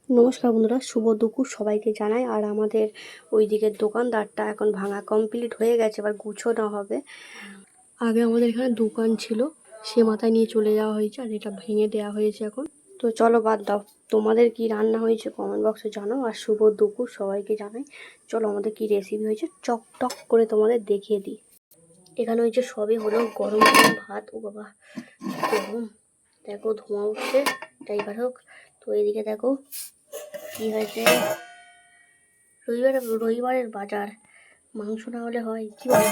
নমস্কার বন্ধুরা, শুভ দুপুর সবাইকে জানাই। আর আমাদের ওই দিকের দোকানদারটা এখন ভাঙা কমপ্লিট হয়ে গেছে, এবার গুছোনো হবে। আগে আমাদের এখানে দোকান ছিল, সে মাথায় নিয়ে চলে যাওয়া হয়েছে, আর এটা ভেঙে দেওয়া হয়েছে এখন। তো চলো বাদ দাও, তোমাদের কি রান্না হয়েছে কমেন্ট বক্সে জানাও। আর শুভ দুপুর সবাইকে জানাই। চলো আমাদের কি রেসিপি হয়েছে চক টক করে তোমাদের দেখিয়ে দিই। এখানে হয়েছে সবই হলো গরম গরম ভাত। ও বাবা গরম, দেখো ধোঁয়া উঠছে। যাই হোক, তো এদিকে দেখো কি হয়েছে। রবিবারের বাজার, মাংস না হলে হয় কি বলে?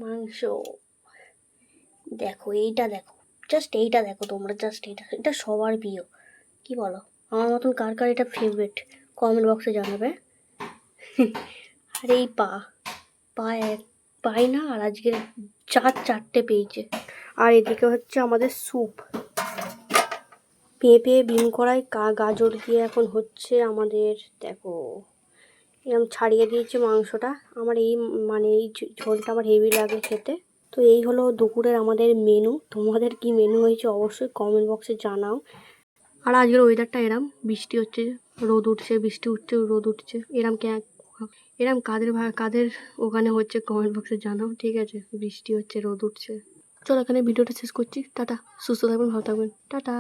মাংস দেখো, এইটা দেখো, জাস্ট এইটা দেখো তোমরা, জাস্ট এটা সবার প্রিয়। কি বলো, আমার মতন কার কার এটা ফেভারিট কমেন্ট বক্সে জানাবে। আর এই পাই না, আর আজকে চারটে পেয়েছে। আর এদিকে হচ্ছে আমাদের স্যুপ, পেঁপে বিন কড়াই গাজর দিয়ে এখন হচ্ছে আমাদের। দেখো এরকম ছাড়িয়ে দিয়েছে মাংসটা। আমার এই এই ঝোলটা আমার হেভি লাগে খেতে। তো এই হলো দুপুরের আমাদের মেনু। তোমাদের কি মেনু হয়েছে অবশ্যই কমেন্ট বক্সে জানাও। আর আজকের ওয়েদারটা এরম, বৃষ্টি হচ্ছে, রোদ উঠছে, বৃষ্টি উঠছে, রোদ উঠছে, এরম কাদের ওখানে হচ্ছে কমেন্ট বক্সে জানাও, ঠিক আছে? বৃষ্টি হচ্ছে, রোদ উঠছে। চলো এখানে ভিডিওটা শেষ করছি। টাটা, সুস্থ থাকবেন, ভালো থাকবেন, টাটা।